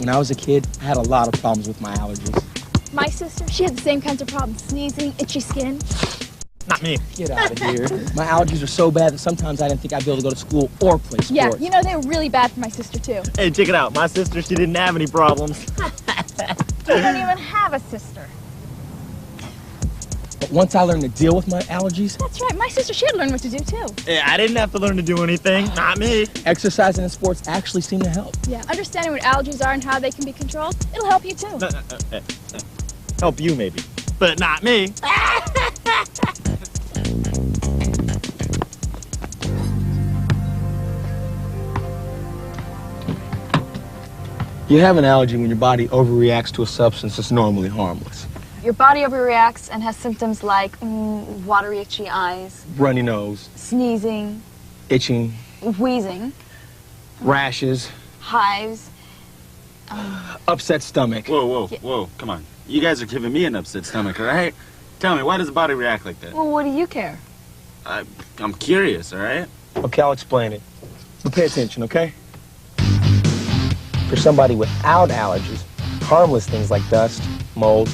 When I was a kid, I had a lot of problems with my allergies. My sister, she had the same kinds of problems. Sneezing, itchy skin. Not me. Get out of here. My allergies are so bad that sometimes I didn't think I'd be able to go to school or play sports. Yeah, you know, they were really bad for my sister, too. Hey, check it out. My sister, she didn't have any problems. You don't even have a sister. But once I learned to deal with my allergies... That's right. My sister, she had to learn what to do, too. Hey, I didn't have to learn to do anything. Not me. Exercising and sports actually seem to help. Yeah, understanding what allergies are and how they can be controlled, it'll help you, too. Help you, maybe. But not me. You have an allergy when your body overreacts to a substance that's normally harmless. Your body overreacts and has symptoms like watery, itchy eyes, Runny nose, sneezing, itching, wheezing, rashes, hives. upset stomach. Whoa. Come on. You guys are giving me an upset stomach, all right? Tell me, why does the body react like that? Well, what do you care? I'm curious, all right? Okay, I'll explain it. But pay attention, okay? For somebody without allergies, harmless things like dust, mold,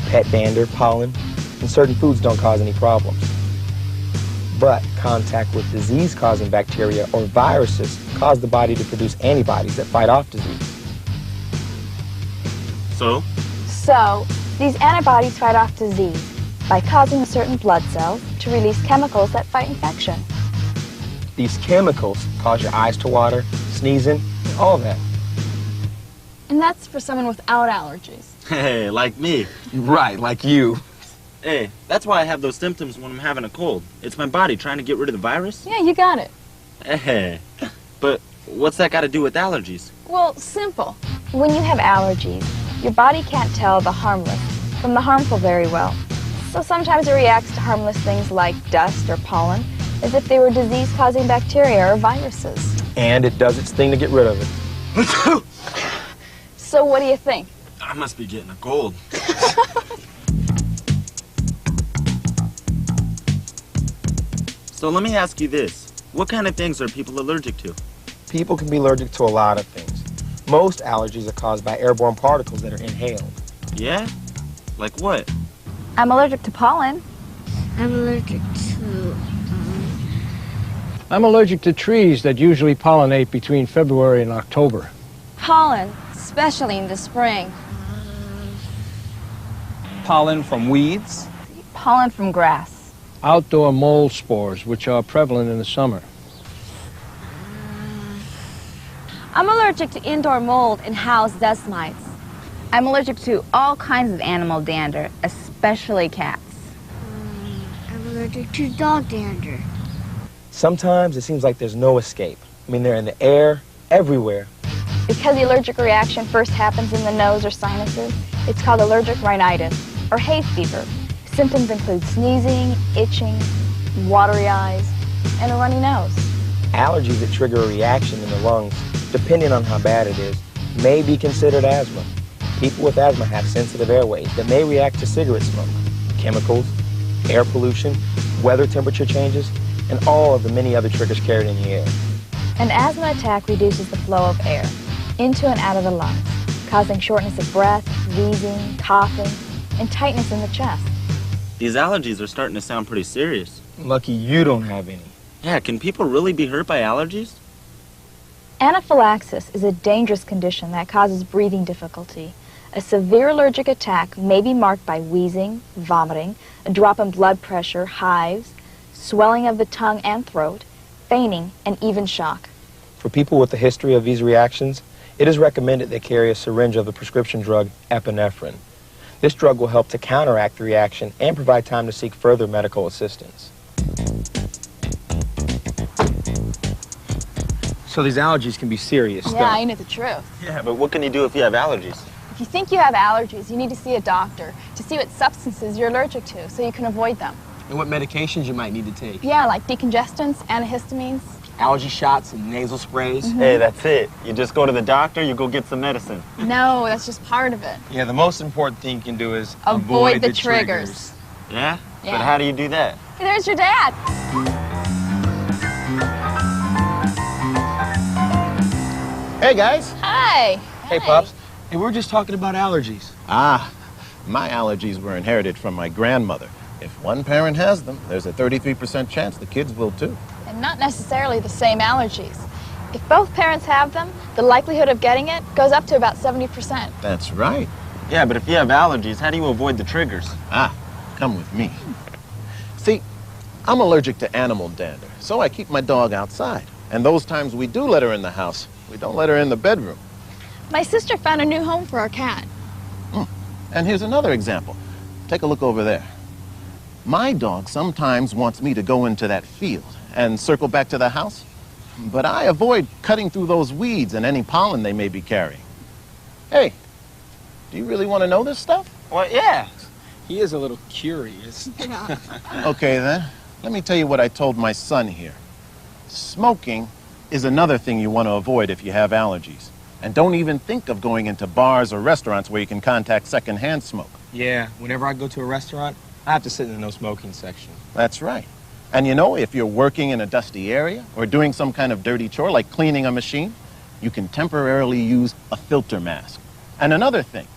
pet dander, pollen, and certain foods don't cause any problems. But contact with disease-causing bacteria or viruses cause the body to produce antibodies that fight off disease. So, these antibodies fight off disease by causing certain blood cells to release chemicals that fight infection. These chemicals cause your eyes to water, sneezing, and all that. And that's for someone without allergies. hey, like me. Right, like you. Hey, that's why I have those symptoms when I'm having a cold. It's my body trying to get rid of the virus. Yeah, you got it. Hey, but what's that got to do with allergies? Well, simple. When you have allergies, your body can't tell the harmless from the harmful very well. So sometimes it reacts to harmless things like dust or pollen as if they were disease-causing bacteria or viruses. And it does its thing to get rid of it. So what do you think? I must be getting a cold. So let me ask you this. What kind of things are people allergic to? People can be allergic to a lot of things. Most allergies are caused by airborne particles that are inhaled. Yeah? Like what? I'm allergic to pollen. I'm allergic to... I'm allergic to trees that usually pollinate between February and October. Pollen, especially in the spring. Pollen from weeds. Pollen from grass. Outdoor mold spores, which are prevalent in the summer. I'm allergic to indoor mold and house dust mites. I'm allergic to all kinds of animal dander, especially cats. I'm allergic to dog dander. Sometimes it seems like there's no escape. I mean, they're in the air, everywhere. Because the allergic reaction first happens in the nose or sinuses, it's called allergic rhinitis, or hay fever. Symptoms include sneezing, itching, watery eyes, and a runny nose. Allergies that trigger a reaction in the lungs, depending on how bad it is, may be considered asthma. People with asthma have sensitive airways that may react to cigarette smoke, chemicals, air pollution, weather temperature changes, and all of the many other triggers carried in the air. An asthma attack reduces the flow of air into and out of the lungs, causing shortness of breath, wheezing, coughing, and tightness in the chest. These allergies are starting to sound pretty serious. Lucky you don't have any. Yeah, can people really be hurt by allergies? Anaphylaxis is a dangerous condition that causes breathing difficulty. A severe allergic attack may be marked by wheezing, vomiting, a drop in blood pressure, hives, swelling of the tongue and throat, fainting, and even shock. For people with a history of these reactions, it is recommended they carry a syringe of the prescription drug epinephrine. This drug will help to counteract the reaction and provide time to seek further medical assistance. So these allergies can be serious stuff. Yeah, ain't it the truth? Yeah, but what can you do if you have allergies? If you think you have allergies, you need to see a doctor to see what substances you're allergic to so you can avoid them. And what medications you might need to take. Yeah, like decongestants, antihistamines. Allergy shots and nasal sprays. Hey, that's it. You just go to the doctor, you go get some medicine. No, that's just part of it. Yeah, the most important thing you can do is Avoid the triggers. Yeah? Yeah. But how do you do that? Hey, there's your dad. Hey, guys. Hi. Hey, Pops. Hey, we were just talking about allergies. Ah, my allergies were inherited from my grandmother. If one parent has them, there's a 33% chance the kids will too. And not necessarily the same allergies. If both parents have them, the likelihood of getting it goes up to about 70%. That's right. Yeah, but if you have allergies, how do you avoid the triggers? Ah, come with me. See, I'm allergic to animal dander, so I keep my dog outside. And those times we do let her in the house, we don't let her in the bedroom. My sister found a new home for our cat. And here's another example. Take a look over there. My dog sometimes wants me to go into that field and circle back to the house, but I avoid cutting through those weeds and any pollen they may be carrying. Hey, do you really want to know this stuff? Well, yeah. He is a little curious. Okay, then. Let me tell you what I told my son here. Smoking is another thing you want to avoid if you have allergies. And don't even think of going into bars or restaurants where you can contact secondhand smoke. Yeah, whenever I go to a restaurant, I have to sit in the no smoking section. That's right. And you know, if you're working in a dusty area or doing some kind of dirty chore like cleaning a machine, you can temporarily use a filter mask. And another thing,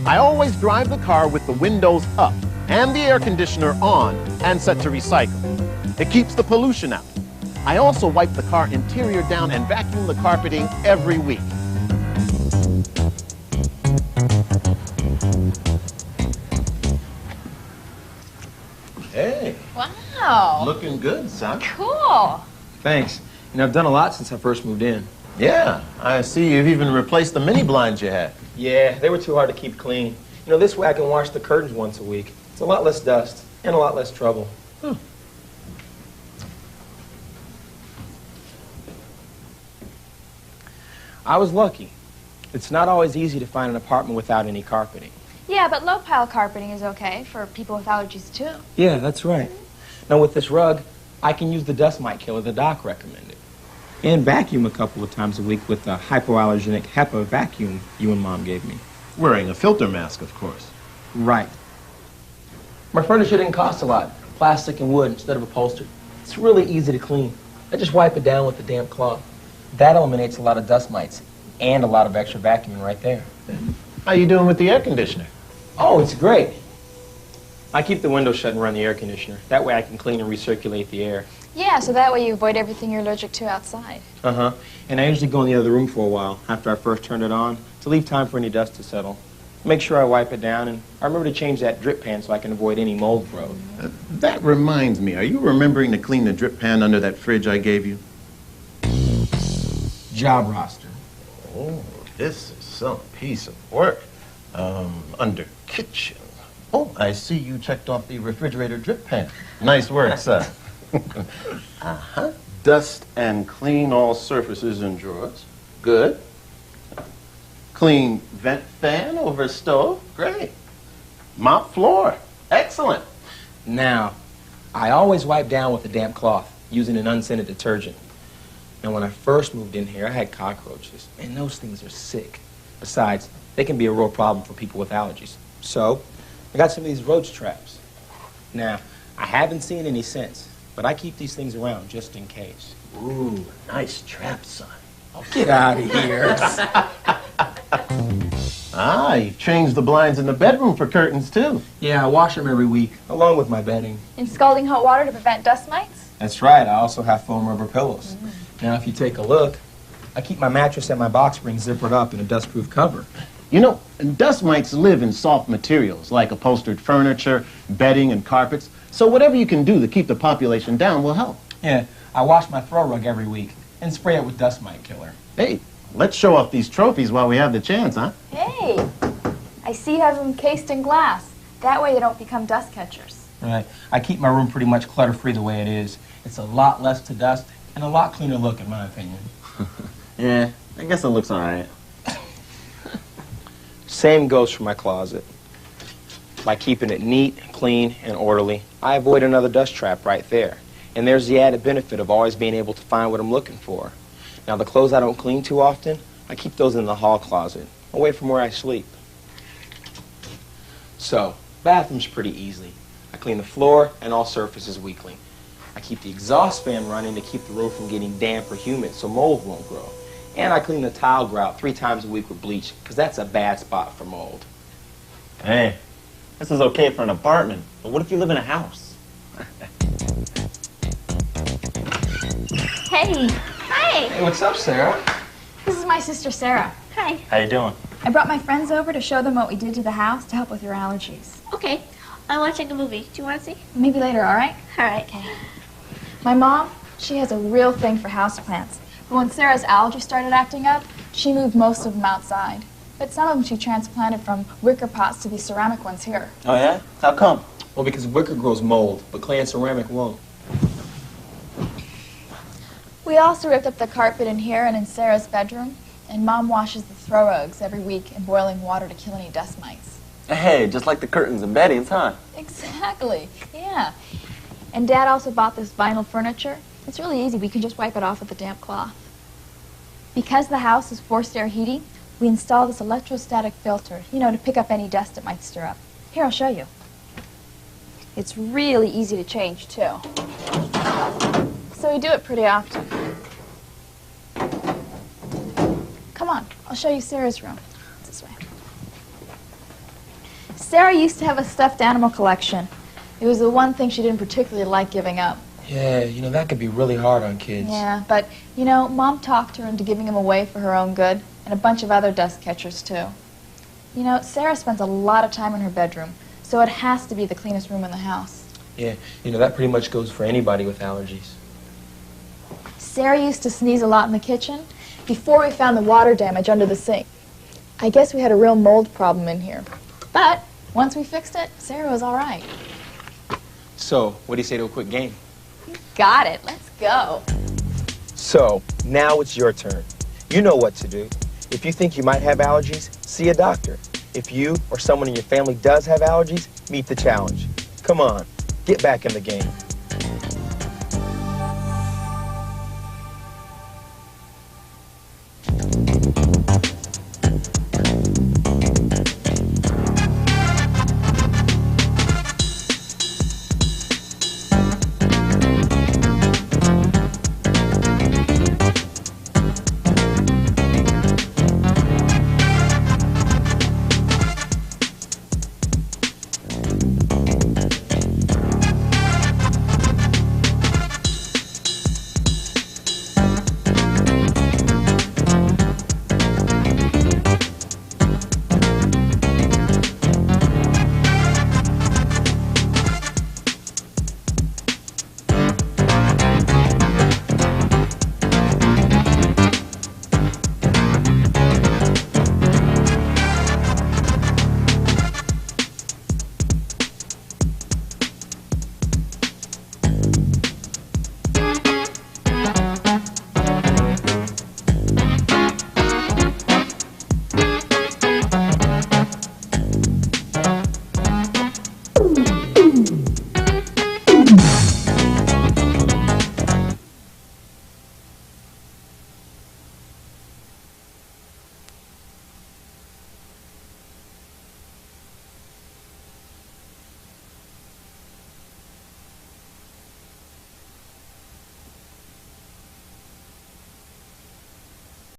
I always drive the car with the windows up and the air conditioner on and set to recycle. It keeps the pollution out. I also wipe the car interior down and vacuum the carpeting every week. Hey, Wow. looking good, son. Cool. Thanks. You know, I've done a lot since I first moved in. Yeah, I see you've even replaced the mini blinds you had. Yeah, they were too hard to keep clean. You know, this way I can wash the curtains once a week. It's a lot less dust and a lot less trouble. I was lucky. It's not always easy to find an apartment without any carpeting. Yeah, but low pile carpeting is okay for people with allergies too. Yeah, that's right. Now with this rug, I can use the dust mite killer the doc recommended. And vacuum a couple of times a week with the hypoallergenic HEPA vacuum you and Mom gave me. Wearing a filter mask, of course. Right. My furniture didn't cost a lot. Plastic and wood instead of upholstered. It's really easy to clean. I just wipe it down with a damp cloth. That eliminates a lot of dust mites and a lot of extra vacuuming right there. How you doing with the air conditioner? Oh, it's great. I keep the window shut and run the air conditioner. That way I can clean and recirculate the air. Yeah, so that way you avoid everything you're allergic to outside. Uh-huh. And I usually go in the other room for a while after I first turn it on to leave time for any dust to settle. Make sure I wipe it down, and I remember to change that drip pan so I can avoid any mold growth. That reminds me, are you remembering to clean the drip pan under that fridge I gave you? Job roster. Oh, this is some piece of work. Under kitchen. Oh, I see you checked off the refrigerator drip pan. Nice work, son. Uh-huh. Dust and clean all surfaces and drawers. Good. Clean vent fan over stove. Great. Mop floor. Excellent. Now, I always wipe down with a damp cloth using an unscented detergent. Now, when I first moved in here, I had cockroaches, and those things are sick. Besides, they can be a real problem for people with allergies. So, I got some of these roach traps. Now, I haven't seen any since, but I keep these things around just in case. Ooh, nice trap, son. Oh, get out of here. Ah, you've changed the blinds in the bedroom for curtains, too. Yeah, I wash them every week, along with my bedding. In scalding hot water to prevent dust mites? That's right, I also have foam rubber pillows. Now, if you take a look, I keep my mattress and my box spring zippered up in a dust-proof cover. You know, dust mites live in soft materials like upholstered furniture, bedding, and carpets. So whatever you can do to keep the population down will help. Yeah, I wash my throw rug every week and spray it with dust mite killer. Hey, let's show off these trophies while we have the chance, huh? Hey, I see you have them cased in glass. That way they don't become dust catchers. Right. I keep my room pretty much clutter-free the way it is. It's a lot less to dust and a lot cleaner look, in my opinion. Yeah, I guess it looks all right. Same goes for my closet. By keeping it neat, clean, and orderly, I avoid another dust trap right there. And there's the added benefit of always being able to find what I'm looking for. Now, the clothes I don't clean too often, I keep those in the hall closet, away from where I sleep. So, bathroom's pretty easy. I clean the floor and all surfaces weekly. I keep the exhaust fan running to keep the room from getting damp or humid so mold won't grow. And I clean the tile grout 3 times a week with bleach, because that's a bad spot for mold. Hey, this is okay for an apartment, but what if you live in a house? Hey. Hi. Hey, what's up, Sarah? This is my sister, Sarah. Hi. How you doing? I brought my friends over to show them what we did to the house to help with your allergies. Okay. I'm watching a movie. Do you want to see? Maybe later, all right? All right. Okay. My mom, she has a real thing for houseplants. But when Sarah's allergies started acting up, she moved most of them outside. But some of them she transplanted from wicker pots to these ceramic ones here. Oh yeah? How come? Well, because wicker grows mold, but clay and ceramic won't. We also ripped up the carpet in here and in Sarah's bedroom. And Mom washes the throw rugs every week in boiling water to kill any dust mites. Hey, just like the curtains and beddings, huh? Exactly, yeah. And Dad also bought this vinyl furniture. It's really easy. We can just wipe it off with a damp cloth. Because the house is forced air heating, we install this electrostatic filter, you know, to pick up any dust it might stir up. Here, I'll show you. It's really easy to change, too. So we do it pretty often. Come on, I'll show you Sarah's room. It's this way. Sarah used to have a stuffed animal collection. It was the one thing she didn't particularly like giving up. Yeah, you know, that could be really hard on kids. Yeah, but, you know, Mom talked her into giving him away for her own good, and a bunch of other dust catchers, too. You know, Sarah spends a lot of time in her bedroom, so it has to be the cleanest room in the house. Yeah, you know, that pretty much goes for anybody with allergies. Sarah used to sneeze a lot in the kitchen before we found the water damage under the sink. I guess we had a real mold problem in here. But once we fixed it, Sarah was all right. So, what do you say to a quick game? Got it. Let's go. So, now it's your turn. You know what to do. If you think you might have allergies, see a doctor. If you or someone in your family does have allergies, meet the challenge. Come on, get back in the game.